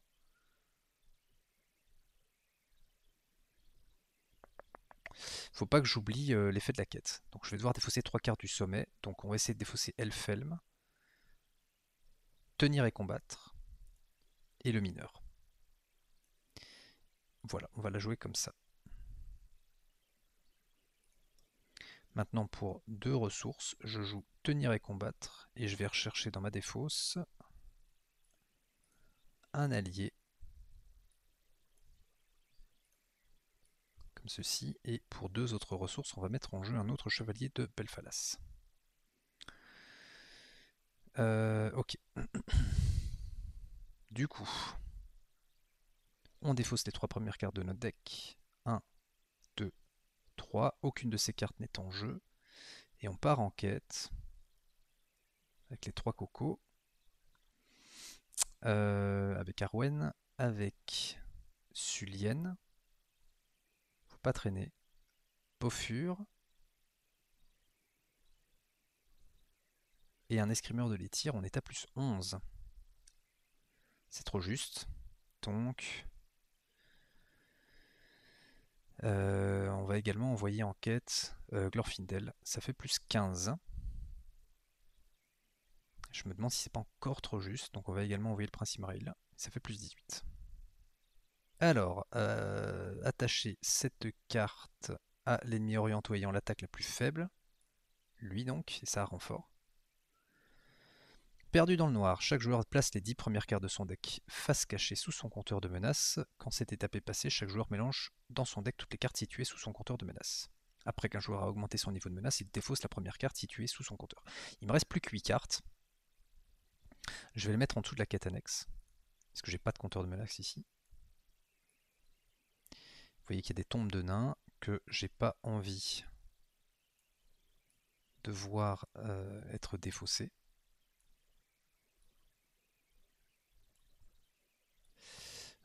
Faut pas que j'oublie l'effet de la quête. Donc je vais devoir défausser 3 cartes du sommet. Donc on va essayer de défausser Elfelm, tenir et combattre, et le mineur. Voilà, on va la jouer comme ça. Maintenant pour 2 ressources, je joue tenir et combattre, et je vais rechercher dans ma défausse un allié, comme ceci, et pour 2 autres ressources, on va mettre en jeu un autre chevalier de Belfalas. Ok. Du coup, on défausse les 3 premières cartes de notre deck. 1, 2, 3. Aucune de ces cartes n'est en jeu. Et on part en quête avec les 3 cocos. Avec Arwen, avec Sulienne. Faut pas traîner. Bofur. Et un escrimeur de l'étire, on est à plus 11. C'est trop juste. Donc, on va également envoyer en quête Glorfindel. Ça fait plus 15. Je me demande si c'est pas encore trop juste. Donc on va également envoyer le prince Imrail. Ça fait plus 18. Alors, attacher cette carte à l'ennemi oriental ayant l'attaque la plus faible. Lui donc, et ça renfort. Perdu dans le noir, chaque joueur place les 10 premières cartes de son deck face cachée sous son compteur de menace. Quand cette étape est passée, chaque joueur mélange dans son deck toutes les cartes situées sous son compteur de menace. Après qu'un joueur a augmenté son niveau de menace, il défausse la première carte située sous son compteur. Il me reste plus que 8 cartes. Je vais les mettre en dessous de la quête annexe, parce que j'ai pas de compteur de menace ici. Vous voyez qu'il y a des tombes de nains que j'ai pas envie de voir être défaussées.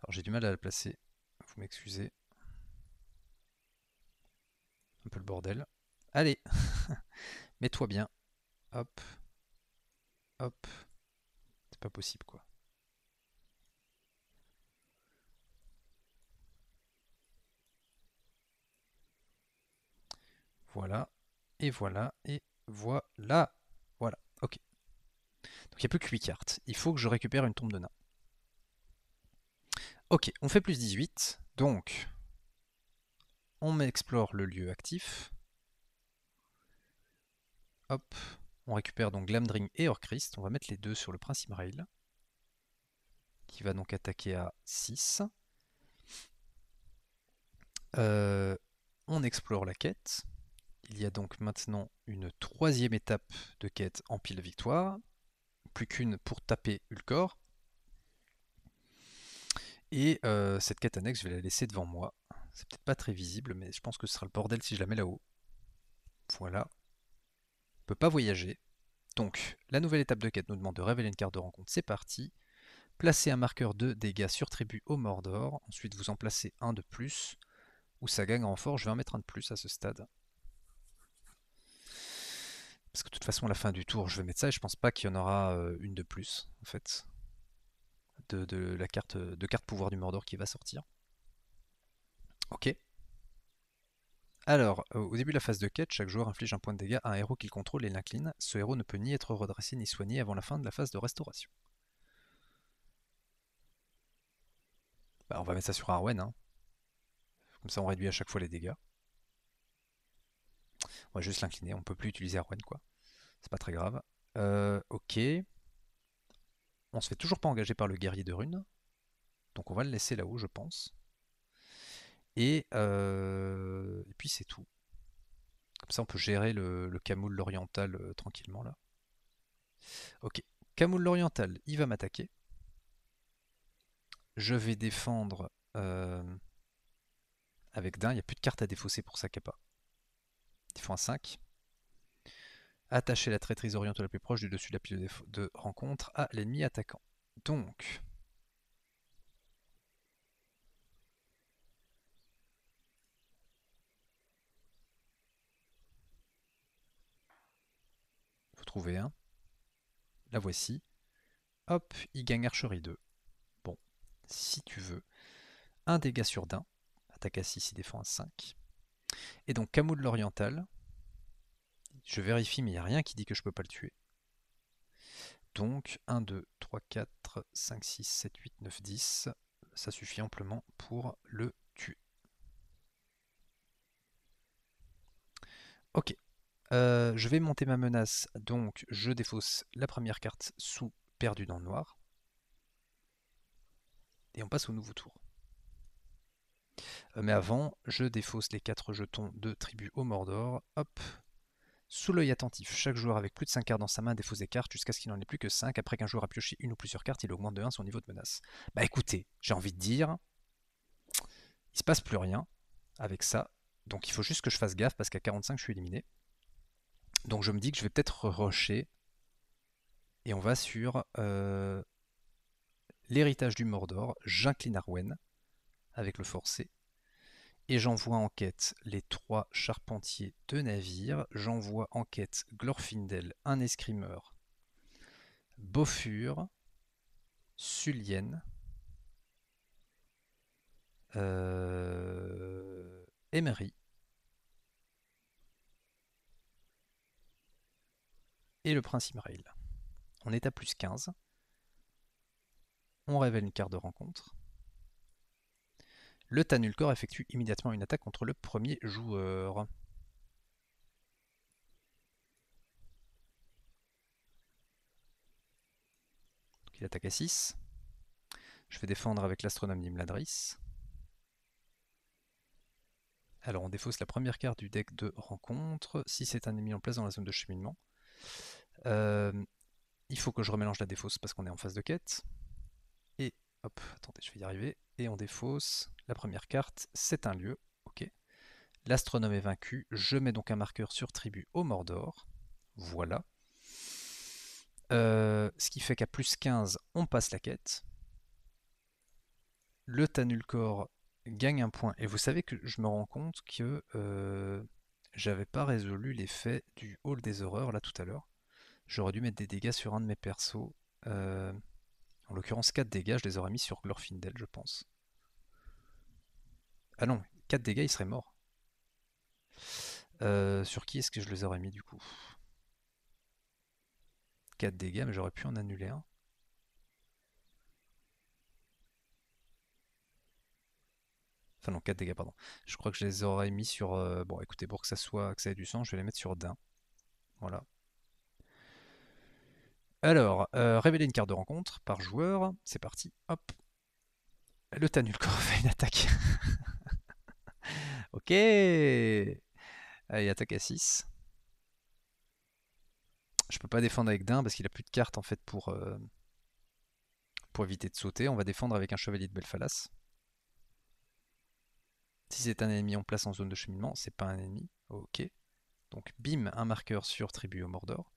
Alors j'ai du mal à la placer, vous m'excusez. Un peu le bordel. Allez, mets-toi bien. Hop, hop. C'est pas possible quoi. Voilà, et voilà, et voilà. Voilà, ok. Donc il n'y a plus que 8 cartes. Il faut que je récupère une tombe de nain. Ok, on fait plus 18. Donc, on explore le lieu actif. Hop, on récupère donc Glamdring et Orchrist. On va mettre les deux sur le prince Imrail, qui va donc attaquer à 6. On explore la quête. Il y a donc maintenant une troisième étape de quête en pile victoire. Plus qu'une pour taper Ulcor. Et cette quête annexe, je vais la laisser devant moi. C'est peut-être pas très visible, mais je pense que ce sera le bordel si je la mets là-haut. Voilà. On peut pas voyager. Donc, la nouvelle étape de quête nous demande de révéler une carte de rencontre. C'est parti. Placez un marqueur de dégâts sur tribu au Mordor. Ensuite, vous en placez un de plus. Ou ça gagne en renfort. Je vais en mettre un de plus à ce stade. Parce que de toute façon, à la fin du tour, je vais mettre ça et je pense pas qu'il y en aura une de plus, en fait. De la carte pouvoir du Mordor qui va sortir. Ok. Alors, au début de la phase de quête, chaque joueur inflige un point de dégâts à un héros qu'il contrôle et l'incline. Ce héros ne peut ni être redressé ni soigné avant la fin de la phase de restauration. Bah, on va mettre ça sur Arwen, hein. Comme ça on réduit à chaque fois les dégâts. On va juste l'incliner, on peut plus utiliser Arwen quoi. C'est pas très grave. Ok. On se fait toujours pas engager par le guerrier de rune. Donc on va le laisser là-haut je pense. Et puis c'est tout. Comme ça on peut gérer le Camoul l'Oriental tranquillement là. Ok. Camoul l'Oriental, il va m'attaquer. Je vais défendre avec Dain. Il n'y a plus de cartes à défausser pour ça Kappa. Il faut un 5. Attacher la traîtrise orientale la plus proche du dessus de la pile de rencontre à l'ennemi attaquant. Donc, il faut trouver un. La voici. Hop, il gagne archerie 2. Bon, si tu veux. Un dégât sur Dain. Attaque à 6, il défend à 5. Et donc, Camoul l'Oriental. Je vérifie, mais il n'y a rien qui dit que je peux pas le tuer. Donc, 1, 2, 3, 4, 5, 6, 7, 8, 9, 10. Ça suffit amplement pour le tuer. Ok. Je vais monter ma menace, donc je défausse la première carte sous perdu dans le noir. Et on passe au nouveau tour. Mais avant, je défausse les 4 jetons de tribu au Mordor. Hop. Sous l'œil attentif, chaque joueur avec plus de 5 cartes dans sa main défausse des cartes jusqu'à ce qu'il n'en ait plus que 5. Après qu'un joueur a pioché une ou plusieurs cartes, il augmente de 1 son niveau de menace. Bah écoutez, j'ai envie de dire, il se passe plus rien avec ça. Donc il faut juste que je fasse gaffe parce qu'à 45 je suis éliminé. Donc je me dis que je vais peut-être rusher. Et on va sur l'héritage du Mordor. J'incline Arwen avec le forcé. Et j'envoie en quête les 3 charpentiers de navire. J'envoie en quête Glorfindel, un escrimeur, Bofur, Sullienne, Emery et le prince Imrail. On est à plus 15. On révèle une carte de rencontre. Le Tanulkor effectue immédiatement une attaque contre le premier joueur. Il attaque à 6. Je vais défendre avec l'astronome Nimladris. Alors on défausse la première carte du deck de rencontre. Si c'est un ennemi en place dans la zone de cheminement. Il faut que je remélange la défausse parce qu'on est en phase de quête. Et hop, attendez, je vais y arriver. Et on défausse la première carte, c'est un lieu. Ok. L'astronome est vaincu. Je mets donc un marqueur sur tribu au Mordor. Voilà. Ce qui fait qu'à plus 15, on passe la quête. Le Tanulkor gagne un point. Et vous savez que je me rends compte que j'avais pas résolu l'effet du Hall des Horreurs là tout à l'heure. J'aurais dû mettre des dégâts sur un de mes persos. En l'occurrence 4 dégâts, je les aurais mis sur Glorfindel je pense. Ah non, 4 dégâts, il serait mort. Sur qui est-ce que je les aurais mis du coup? 4 dégâts, mais j'aurais pu en annuler un. Enfin non, 4 dégâts, pardon. Je crois que je les aurais mis sur... bon, écoutez, pour que ça ait du sens, je vais les mettre sur Dain. Voilà. Alors, révéler une carte de rencontre par joueur. C'est parti. Hop. Le Tanulkor fait une attaque. Ok. Allez, attaque à 6. Je peux pas défendre avec Dain parce qu'il a plus de cartes en fait pour éviter de sauter. On va défendre avec un chevalier de Belfalas. Si c'est un ennemi en place en zone de cheminement, c'est pas un ennemi. Ok. Donc bim, un marqueur sur Tribu au Mordor.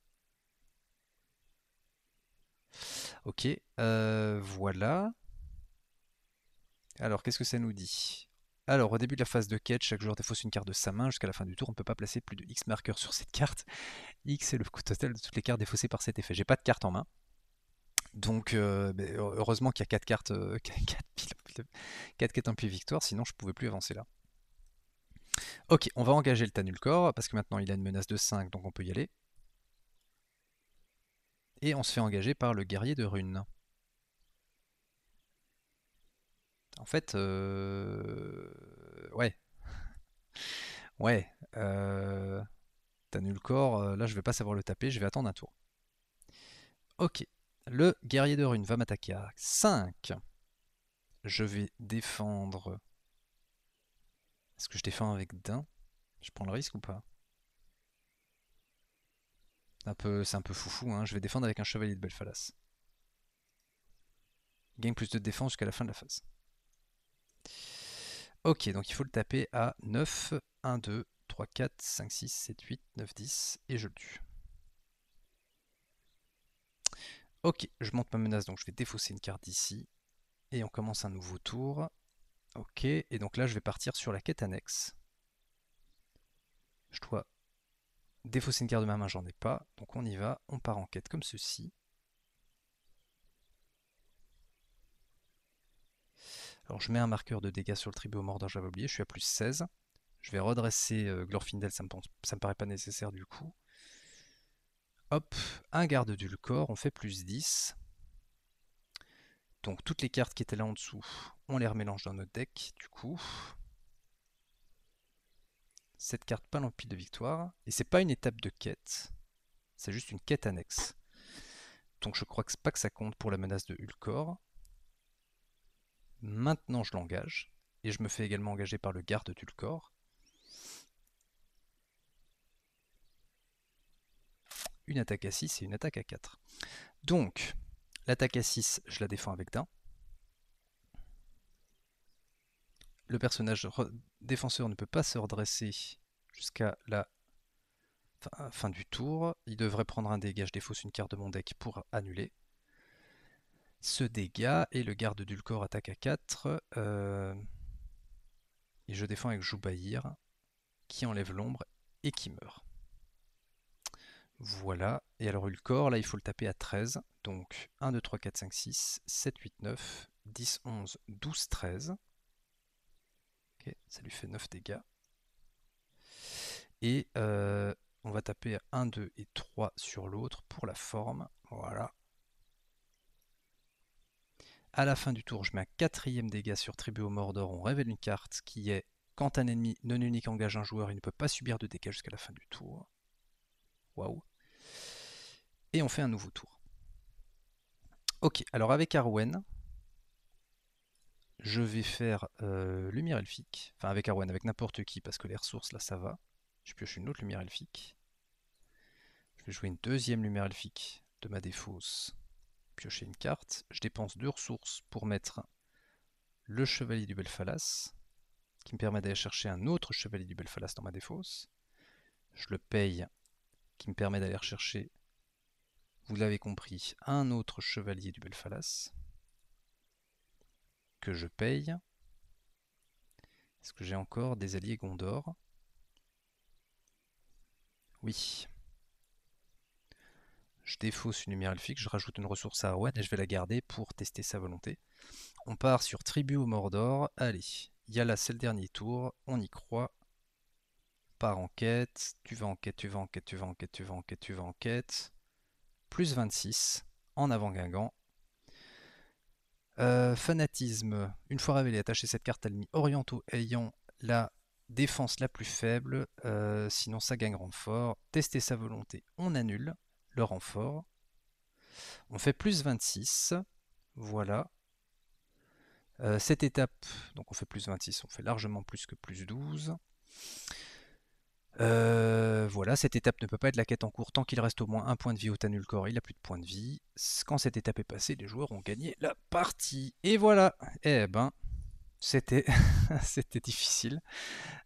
Ok, voilà. Alors, qu'est-ce que ça nous dit? Alors, au début de la phase de quête, chaque joueur défausse une carte de sa main. Jusqu'à la fin du tour, on ne peut pas placer plus de X marqueurs sur cette carte. X est le coût total de toutes les cartes défaussées par cet effet. J'ai pas de carte en main. Donc, heureusement qu'il y a 4 cartes, 4 quêtes en pied victoire, sinon je pouvais plus avancer là. Ok, on va engager le Tanulkor, parce que maintenant il a une menace de 5, donc on peut y aller. Et on se fait engager par le guerrier de rune. En fait, ouais, ouais. Tanulkor, là je vais pas savoir le taper, je vais attendre un tour. Ok, le guerrier de rune va m'attaquer à 5. Je vais défendre. Est-ce que je défends avec Dain? Je prends le risque ou pas? C'est un peu foufou, hein. Je vais défendre avec un chevalier de Belfalas. Gagne plus de défense jusqu'à la fin de la phase. Ok, donc il faut le taper à 9. 1, 2, 3, 4, 5, 6, 7, 8, 9, 10. Et je le tue. Ok, je monte ma menace, donc je vais défausser une carte d'ici. Et on commence un nouveau tour. Ok, et donc là je vais partir sur la quête annexe. Je dois défausser une carte de ma main, j'en ai pas. Donc on y va, on part en quête comme ceci. Alors je mets un marqueur de dégâts sur le tribut au Mordor, j'avais oublié, je suis à plus 16. Je vais redresser Glorfindel, ça me paraît pas nécessaire du coup. Hop, un garde Dulcor, on fait plus 10. Donc toutes les cartes qui étaient là en dessous, on les remélange dans notre deck du coup. Cette carte pas l'empile de victoire. Et c'est pas une étape de quête, c'est juste une quête annexe. Donc je crois que c'est pas que ça compte pour la menace de Ulcor. Maintenant je l'engage. Et je me fais également engager par le garde d'Ulcor. Une attaque à 6 et une attaque à 4. Donc, l'attaque à 6, je la défends avec Dain. Le personnage défenseur ne peut pas se redresser jusqu'à la fin du tour. Il devrait prendre un dégât, je défausse une carte de mon deck pour annuler ce dégât. Et le garde d'Ulcor attaque à 4. Et je défends avec Joubaïr, qui enlève l'ombre et qui meurt. Voilà. Et alors Ulcor, là il faut le taper à 13. Donc 1, 2, 3, 4, 5, 6, 7, 8, 9, 10, 11, 12, 13. Ok, ça lui fait 9 dégâts. Et on va taper à 1, 2 et 3 sur l'autre pour la forme. Voilà. À la fin du tour, je mets un quatrième dégât sur Tribu au Mordor. On révèle une carte qui est quand un ennemi non unique engage un joueur, il ne peut pas subir de dégâts jusqu'à la fin du tour. Waouh. Et on fait un nouveau tour. Ok, alors avec Arwen, je vais faire lumière elfique. Enfin avec Arwen, avec n'importe qui, parce que les ressources là ça va. Je pioche une autre lumière elfique. Je vais jouer une deuxième lumière elfique de ma défausse. Piocher une carte. Je dépense 2 ressources pour mettre le chevalier du Belfalas, qui me permet d'aller chercher un autre chevalier du Belfalas dans ma défausse. Je le paye, qui me permet d'aller chercher, vous l'avez compris, un autre chevalier du Belfalas, que je paye. Est-ce que j'ai encore des alliés Gondor? Oui. Je défausse une lumière elfique, je rajoute une ressource à Arwen et je vais la garder pour tester sa volonté. On part sur Tribu au Mordor. Allez, il y a là, c'est le dernier tour, on y croit. Part en quête, tu vas en quête, tu vas en quête, tu vas en quête, tu vas en quête, tu vas en quête. Plus 26, en avant Guingamp. Fanatisme, une fois révélé, attachez cette carte à l'ennemi orientaux ayant la défense la plus faible, sinon ça gagne renfort. Tester sa volonté, on annule le renfort. On fait plus 26, voilà. Cette étape, donc on fait plus 26, on fait largement plus que plus 12. Voilà, cette étape ne peut pas être la quête en cours tant qu'il reste au moins un point de vie au Tanulkor, il n'a plus de point de vie. Quand cette étape est passée, les joueurs ont gagné la partie. Et voilà. Eh ben, c'était c'était difficile.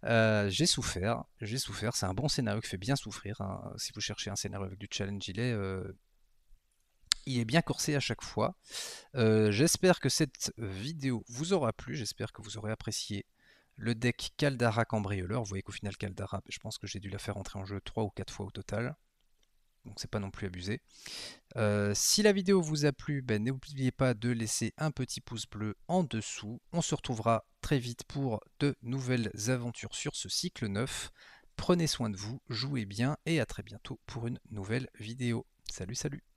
J'ai souffert. C'est un bon scénario qui fait bien souffrir, hein. Si vous cherchez un scénario avec du challenge, il est bien corsé à chaque fois. J'espère que cette vidéo vous aura plu. J'espère que vous aurez apprécié le deck Caldara Cambrioleur. Vous voyez qu'au final, Caldara, je pense que j'ai dû la faire entrer en jeu 3 ou 4 fois au total. Donc c'est pas non plus abusé. Si la vidéo vous a plu, ben, n'oubliez pas de laisser un petit pouce bleu en dessous. On se retrouvera très vite pour de nouvelles aventures sur ce cycle 9. Prenez soin de vous, jouez bien et à très bientôt pour une nouvelle vidéo. Salut, salut!